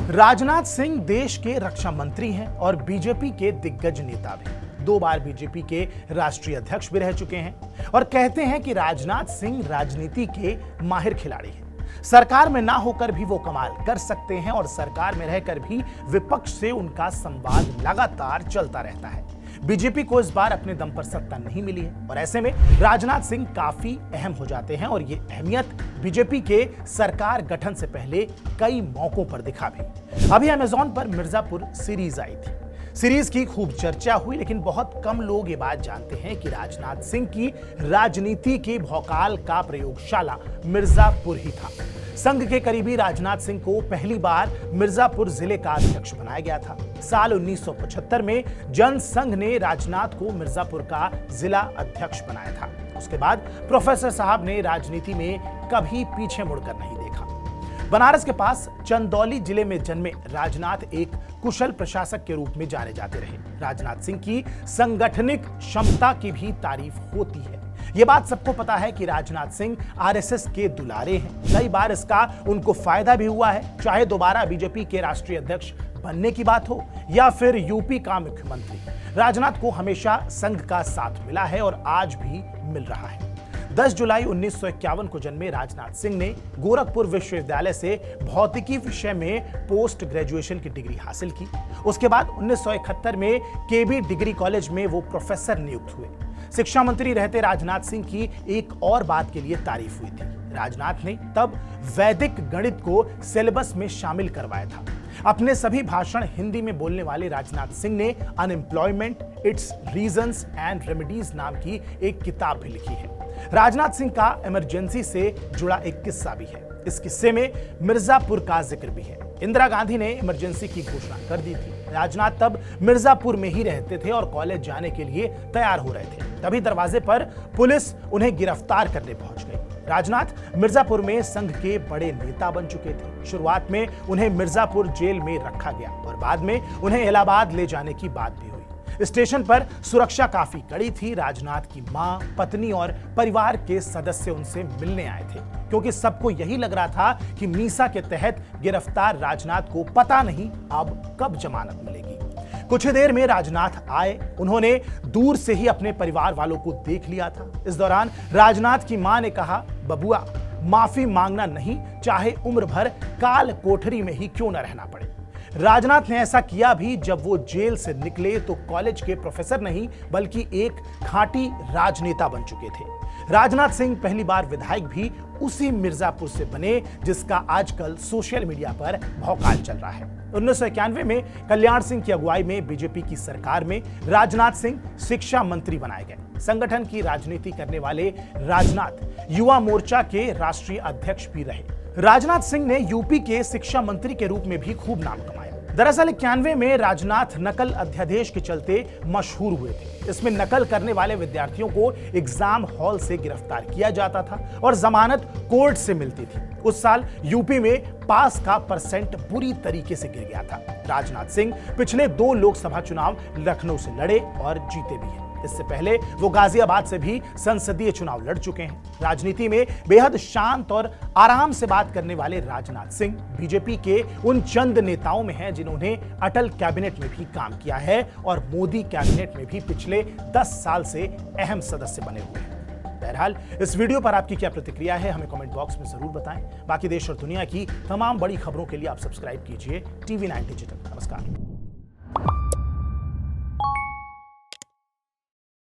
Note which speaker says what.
Speaker 1: राजनाथ सिंह देश के रक्षा मंत्री हैं और बीजेपी के दिग्गज नेता भी। 2 बार बीजेपी के राष्ट्रीय अध्यक्ष भी रह चुके हैं और कहते हैं कि राजनाथ सिंह राजनीति के माहिर खिलाड़ी हैं। सरकार में ना होकर भी वो कमाल कर सकते हैं और सरकार में रहकर भी विपक्ष से उनका संवाद लगातार चलता रहता है। बीजेपी को इस बार अपने दम पर सत्ता नहीं मिली है और ऐसे में राजनाथ सिंह काफी अहम हो जाते हैं और ये अहमियत बीजेपी के सरकार गठन से पहले कई मौकों पर दिखा भी। अभी अमेज़न पर मिर्जापुर सीरीज आई थी। सीरीज की खूब चर्चा हुई, लेकिन बहुत कम लोग ये बात जानते हैं कि राजनाथ सिंह की राजनीति के भौकाल का प्रयोगशाला मिर्जापुर ही था। संघ के करीबी राजनाथ सिंह को पहली बार मिर्जापुर जिले का अध्यक्ष बनाया गया था। साल 1975 में जनसंघ ने राजनाथ को मिर्जापुर का जिला अध्यक्ष बनाया था। उसके बाद प्रोफेसर साहब ने राजनीति में कभी पीछे मुड़कर नहीं देखा। बनारस के पास चंदौली जिले में जन्मे राजनाथ एक कुशल प्रशासक के रूप में जाने जाते रहे। राजनाथ सिंह की संगठनिक क्षमता की भी तारीफ होती है। यह बात सबको पता है कि राजनाथ सिंह आरएसएस के दुलारे हैं। कई बार इसका उनको फायदा भी हुआ है, चाहे दोबारा बीजेपी के राष्ट्रीय अध्यक्ष बनने की बात हो या फिर यूपी का मुख्यमंत्री। राजनाथ को हमेशा संघ का साथ मिला है और आज भी मिल रहा है। 10 जुलाई 1951 को जन्मे राजनाथ सिंह ने गोरखपुर विश्वविद्यालय से भौतिकी विषय में पोस्ट ग्रेजुएशन की डिग्री हासिल की। उसके बाद 1971 में केबी डिग्री कॉलेज में वो प्रोफेसर नियुक्त हुए। शिक्षा मंत्री रहते राजनाथ सिंह की एक और बात के लिए तारीफ हुई थी। राजनाथ ने तब वैदिक गणित को सिलेबस में शामिल करवाया था। अपने सभी भाषण हिंदी में बोलने वाले राजनाथ सिंह ने unemployment, it's reasons and remedies नाम की एक किताब भी लिखी है। राजनाथ सिंह का इमरजेंसी से जुड़ा एक किस्सा भी है। इस किस्से में मिर्जापुर का जिक्र भी है। इंदिरा गांधी ने इमरजेंसी की घोषणा कर दी थी। राजनाथ तब मिर्जापुर में ही रहते थे और कॉलेज जाने के लिए तैयार हो रहे थे। तभी दरवाजे पर पुलिस उन्हें गिरफ्तार करने पहुंच गई। राजनाथ मिर्जापुर में संघ के बड़े नेता बन चुके थे। शुरुआत में उन्हें मिर्जापुर जेल में रखा गया और बाद में उन्हें इलाहाबाद ले जाने की बात भी हुई। स्टेशन पर सुरक्षा काफी कड़ी थी। राजनाथ की मां, पत्नी और परिवार के सदस्य उनसे मिलने आए थे, क्योंकि सबको यही लग रहा था कि मीसा के तहत गिरफ्तार राजनाथ को पता नहीं अब कब जमानत मिलेगी। कुछ ही देर में राजनाथ आए। उन्होंने दूर से ही अपने परिवार वालों को देख लिया था। इस दौरान राजनाथ की मां ने कहा, बबुआ, माफी मांगना नहीं, चाहे उम्र भर काल कोठरी में ही क्यों न रहना पड़े। राजनाथ ने ऐसा किया भी। जब वो जेल से निकले तो कॉलेज के प्रोफेसर नहीं बल्कि एक खांटी राजनेता बन चुके थे। राजनाथ सिंह पहली बार विधायक भी उसी मिर्जापुर से बने जिसका आजकल सोशल मीडिया पर भौकाल चल रहा है। 1991 में कल्याण सिंह की अगुवाई में बीजेपी की सरकार में राजनाथ सिंह शिक्षा मंत्री बनाए गए। संगठन की राजनीति करने वाले राजनाथ युवा मोर्चा के राष्ट्रीय अध्यक्ष भी रहे। राजनाथ सिंह ने यूपी के शिक्षा मंत्री के रूप में भी खूब नाम कमाया। दरअसल 91 में राजनाथ नकल अध्यादेश के चलते मशहूर हुए थे। इसमें नकल करने वाले विद्यार्थियों को एग्जाम हॉल से गिरफ्तार किया जाता था और जमानत कोर्ट से मिलती थी। उस साल यूपी में पास का परसेंट बुरी तरीके से गिर गया था। राजनाथ सिंह पिछले 2 लोकसभा चुनाव लखनऊ से लड़े और जीते भी हैं। इससे पहले वो गाजियाबाद से भी संसदीय चुनाव लड़ चुके हैं। राजनीति में बेहद शांत और आराम से बात करने वाले राजनाथ सिंह बीजेपी के उन चंद नेताओं में हैं जिन्होंने अटल कैबिनेट में भी काम किया है और मोदी कैबिनेट में भी पिछले 10 साल से अहम सदस्य बने हुए हैं। बहरहाल, इस वीडियो पर आपकी क्या प्रतिक्रिया है, हमें कमेंट बॉक्स में जरूर बताएं। बाकी देश और दुनिया की तमाम बड़ी खबरों के लिए आप सब्सक्राइब कीजिए TV9 डिजिटल। नमस्कार।